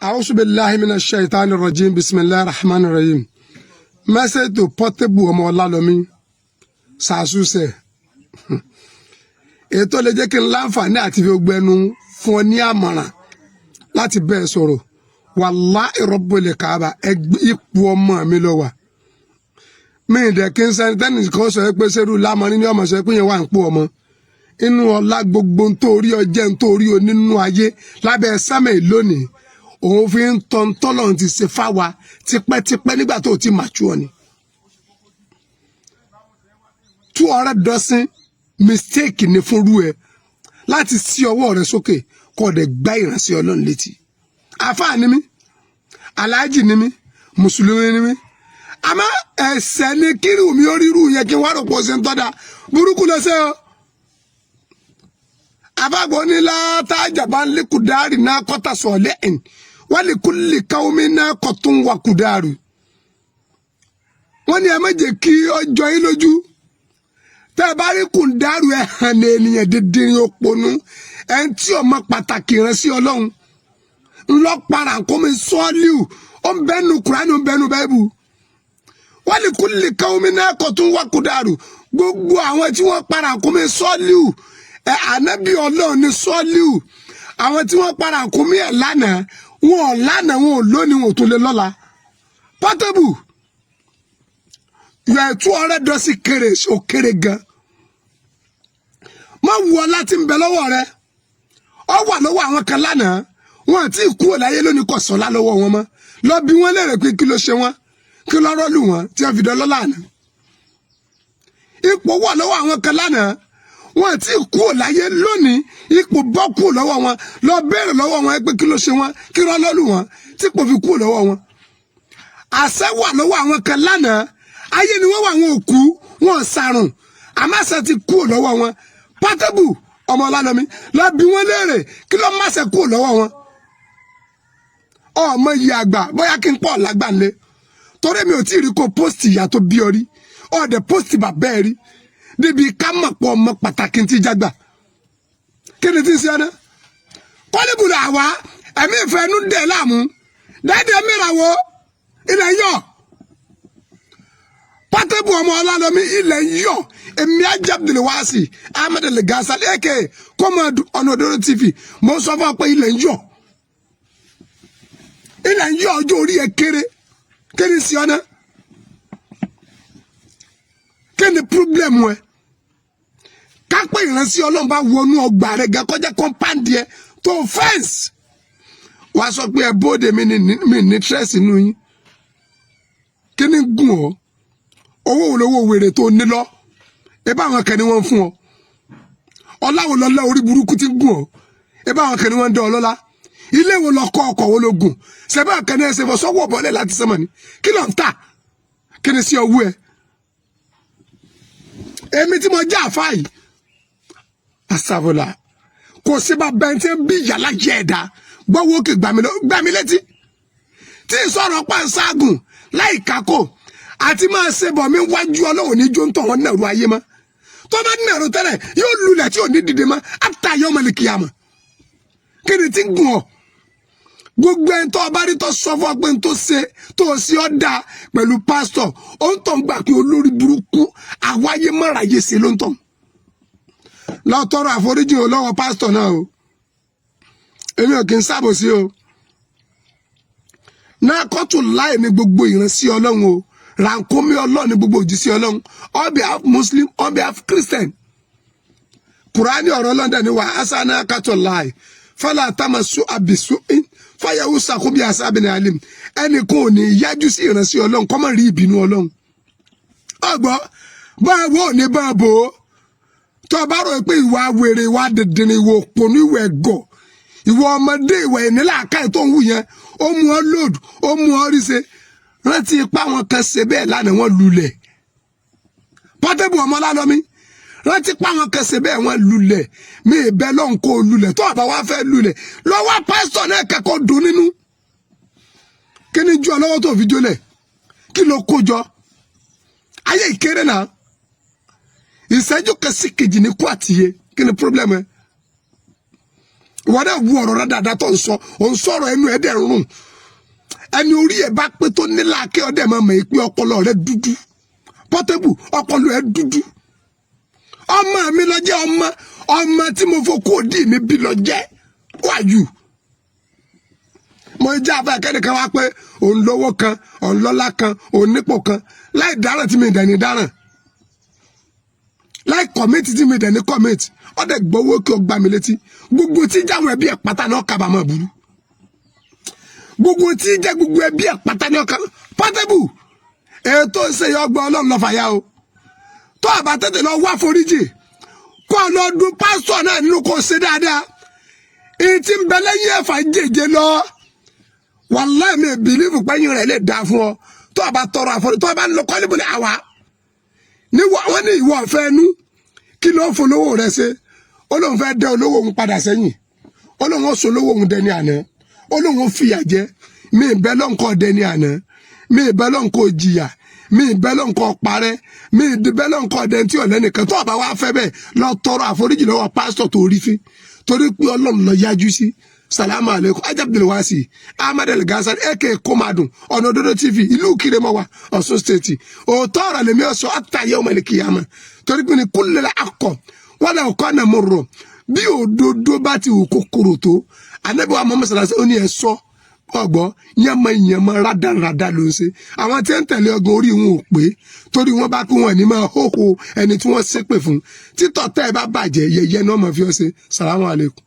A'udhu billahi minash shaitani rajim. Bismillahir rahmanir rahim. Message to Portable ọmọ Ọlálọ́mí Sàásùsẹ̀. Ètò lè jẹ́ kí n láǹfààní àti fi gbẹnu fún ọ ní àmọ̀ràn láti bẹ́ẹ̀ sọ̀rọ̀. Wallahi Rabbul Kaaba ipò ọmọ mi ló wà. Mi dẹ̀ kí n sẹ́ni tẹ́nì kan sọ pé sẹ́rù lámọ́rin ní ọmọ sọ pé yẹn wà ń pò ọmọ. Inú ọlá gbogbo nítorí ọjẹ́ nítorí onínú ayé lábẹ́ sámẹ̀ lónìí. Òun fi ń tọ́ tọ́lọ́run ti ṣe fáwa tipẹ́tipẹ́ nígbà tó ti mature ni. 200 dozen mistake ni fún rú ẹ láti sí ọwọ́ rẹ sókè kó dẹ̀ gbá ìránṣẹ́ Ọlọ́run létí. Àfáà ni mí, aláàjì ni mí, mùsùlùmí ni mí. Àmọ́ ẹ̀ṣẹ̀ ni kírù mi ó rírù yẹn kí n wá rò pọ̀ sí ń tọ́da burúkú lọ́sẹ̀ o. Àbágbọ́ ní látàjà bá ń lé kùdárì náà kọ́tà sọ̀lẹ́ ẹ̀ wọ́n lè kúlì káwọ́mí náà kọ̀tún wà kùdárì. Wọ́n ní ẹ má jẹ́ kí ọjọ́ yín lójú. Tẹ́ ẹ bá rí kùdárì ẹ̀ hàn ní ènìyàn dídìrín òpònú ẹ̀ ń tí ọmọ pàtàkì rẹ̀ sí Ọlọ́run. Ńlọ́pàá kó mi sọ́ọ́líù ó ń bẹ́nu Kùránì ó ń bẹ́nu Báíbù. Wọ́n lè kúlì káwọ́mí náà kọ̀tún wà kùdárì. Gbogbo àwọn tí wọ́n para kó mi sọ́ọ́líù ànábì Ọlọ́run ní sọ́ọ́líù. Àwọn tí wọ́n para kó mi ẹ̀ lánàá wọn ò lánàá wọn ò lónìí wọn ò tún lè lọ́la. Portable yọ 200 dozen kéré ó kéré gan. Má wù ọ láti ń bẹ lọ́wọ́ rẹ ọ wà lọ́wọ́ àwọn kan lánàá wọn àti kúrò láyé lónìí kò sọ́lá lọ́wọ́ wọn mọ́ lọ bí wọ́n lérè pé kí ló ṣe wọ́n kí lọ́rọ́ lù wọ́n tí wọ́n fi dán lọ́la àná. Ipò wà lọ́wọ́ àwọn kan lánàá wọn àti kúrò láyé lónìí ipò bọ́ kúrò lọ́wọ́ wọn lọ bẹ̀rẹ̀ lọ́wọ́ wọn pé kí ló ṣe wọ́n kí lọ́rọ́ lù wọ́n tí kò fi kúrò lọ́wọ́ wọn. Àṣẹ wà lọ́wọ́ àwọn kan lánàá ayé ni wọ́n wà wọn ò kú wọn ò sàrùn àmọ́ àṣẹ ti kúrò lọ́wọ́ wọn. Portable ọmọ Ọlálọ́mí lọ bí wọ́n léèrè kí ló má ṣe kúrò lọ́wọ́ wọn. Ọmọ yìí àgbà bóyá kí n pọ̀ lágbà ńlẹ̀ torí mi ò tí ì rí kó post ìyá tó bí ọ rí ọ̀dẹ̀ post bàbá ẹ̀ rí níbi ká mọ̀ pọ̀ ọmọ pàtàkì ti jágbà kí ni tí ń ṣe ọ́nà Portable là wá ẹ̀mí ìfẹ́ inú dẹ̀ láàmú dáadé mìíràn wo ilẹ̀ yọ̀ Portable ọmọ Ọlálọ́mí ilẹ̀ yọ̀ èmi Abdul Wasi Ahmed Legasali eke kọ́mọdù Ọ̀nàdọ́rọ̀ TV mo sọ fún ọ pé ilẹ̀ yọ̀ ọjọ́ orí ẹ kéré kí ni sí ọ́nà kí ni problem ẹ kápẹ́ ìránṣẹ́ Ọlọ́run bá wọnú ọgbà rẹ̀ gan kọjá compound yẹ tó fence wàá sọ pé ẹ bóde mi ní stress inú yín kí ni gùn ọ owó olówó wèrè tó ní lọ ẹ bá àwọn kan ni wọ́n fún ọ ọláwo lọlá orí burúkú ti gùn ọ ẹ bá àwọn kan ni wọ́n dán ọ lọ́lá ilé wo lọ kọ́ ọkọ̀ wo ló gùn ṣẹbẹ́ kan ní ẹsẹ̀ fọ sọ́wọ́ bọ́lẹ̀ láti sẹ́mọ̀ ni kí ló ń tà kí ni sí ọwọ́ ẹ èmi tí mo jẹ́ àfáà yìí asàbọ̀là kò sí bá bẹ́ẹ̀ tí ń bí yàrá jẹ́ ẹ̀dá gbọ́wọ́ òkè gbà mí létí tí sọ̀rọ̀ pàǹságùn láì kákò àti máa ṣe bọ̀ mí wájú Ọlọ́run ní jó ń tọ̀ wọ́n nàró ayé mọ́ tó bá nàró tẹ́lẹ̀ yóò lulẹ̀ tí ò ní dìde mọ́ àtàyọ́ mọ̀lẹ́kìyàmọ̀ kí ni tí ń gùn ọ gbogbo ẹni tó ọba rí tó sọ fún ọ pé n tó ṣe tó ṣe ọ dáa pẹ̀lú pásítọ̀ ó ń tọ̀ ń gbà pé olórí burúkú àwáyé mọ́ráyé ṣe ló ń tọ̀ lọ tọrọ àforíjì o lọ́wọ́ pásítọ̀ náà o èmi ò kì í sábòsí o náà kọ́tù láì ní gbogbo ìránṣẹ́ Ọlọ́run o rànkómi Ọlọ́run ní gbogbo òjíṣẹ́ Ọlọ́run on behalf Muslim on behalf Christian Kùránì ọ̀rọ̀ Ọlọ́run ni wà asana kàtọ̀ láì fọlá àtàmásù àbìsù fàyàwó sàkóbi àsábìnrin alim ẹnì kan ò ní yájú sí ìránṣẹ́ Ọlọ́run kọ́mọ̀ rí ìbínú Ọlọ́run ọgbọ́ báwo ò ní bá bò ó tó bá rò pé ìwà wèrè ìwà dìndìnrín ìwà òpònú ìwà ẹ̀gọ̀ ìwà ọmọdé ìwà ìnílà àkáì tó ń wù yẹn ó mú ọ lòdù ó mú ọ ríṣe rántí ipá wọn kan ṣe bẹ́ẹ̀ lánàá wọn lulẹ̀ Portable ọmọ Ọlálọ́mí rántí pa wọn kan ṣe bẹ́ẹ̀ wọn lulẹ̀ mi ìbẹ́ lọ́n kó lulẹ̀ tó àbá wá fẹ́ lulẹ̀ lọ́wọ́ pásítọ̀ náà kẹ́kọ̀ọ́ dùn nínú kí ni ju ọlọ́wọ́ tó fi jólẹ̀ kí ló kó jọ ayé ìkéré náà ìṣẹ́jú kan sí kejì ní kú àtìyé kí ni problem ẹ wọ́n dẹ̀ wú ọ̀rọ̀ rẹ̀ dáadáa tó ń sọ̀rọ̀ ẹnu ẹ̀ dẹ̀ rùn ẹni orí ẹ̀ bá pé tó ní láàkẹ́ ọdẹ máa mọ̀ pé ọpọlọ rẹ̀ dúdú Portable ọpọlọ ẹ̀ dúdú ọmọ mi lọ jẹ́ ọmọ tí mo fò kó dì mí bí lọ jẹ́ wáyù mo jẹ́ abẹ́ kẹ́nìkan wá pé òun lówó kan òun lọ́lá kan òun nípò kan láì dáràn tí mi dẹ̀ ní dáràn láì kọ̀mẹ́tì tí mi dẹ̀ ní kọ̀mẹ́tì ọdẹ gbowó kí o gbà mí létí gbogbo tí jáwọn ẹbí ẹ̀ pátá náà kábàámọ̀ burú gbogbo tí jẹ́ gbogbo ẹbí ẹ̀ pátá náà ká Portable ètò ìṣèyí ọgbọ́n ọlọ́run lọ́fà yá o tó àbá tètè lọ wá foríjì kó lọ dún pásítọ̀ náà nínú kó ṣe dáadáa èyí tí ń bẹ lẹ́yìn ẹ̀fà jèjì lọ wàláhì mi bìlífù pẹ́yìn rẹ̀ lè dá fún ọ tó àbá tọrọ àforí tó àbá lọ kọ́lé bọ̀lẹ̀ àwa ní wọ́n ní ìwọ ọ̀fẹ́ ẹnu kí ló ń folówó rẹ̀ ṣe ó lóun fẹ́ dẹ́ olówó òun padà sẹ́yìn ó lóun ó solówó òun dẹni àná ó lóun ó fìyà jẹ mi ìbẹ́ lọ́nkọ́ dẹni àná mi ìbẹ́ lọ́nkọ́ jìyà mi ìbẹ́ lọ́nkọ́ parẹ́ mi ìbẹ́ lọ́nkọ́ dẹni tí ọ̀lẹ́ nìkan tó àbá wá fẹ́ bẹ́ẹ̀ lọ tọrọ àforíjì lọ́wọ́ pásítọ̀ tó rí fi torí pé ọlọ́run lọ yájú sí salamu alaikum Abdulwasi Ahmed El Ghazali aka Komadun ọ̀nà Òdodo TV ìlú Kiremawa Ọ̀ṣun state òótọ́ ọ̀rọ̀ lèmi ọ̀sọ́ àtàyẹ̀ ọmọlẹ́kìyàmà torí pé ní kúlẹ̀ akọ wọn lè kọ́ ọ̀nà mọ̀ rọ̀ bí òdodo bá ti wù kòkòrò tó Ànábì wa Muhammad sallallahu alaihi wasallam ó ní ẹ sọ ọgbọ yẹmọ rádaràdà ló ń ṣe àwọn tí ń tẹ̀lé ọgbọ́n orí wọn ò pé torí wọn bá kí wọn ní máa hóhó ẹni tí wọ́n ṣépè fún títọ́ tẹ́ ẹ bá bàjẹ́ yẹyẹ náà máa fi ọ ṣe salamu alaikum.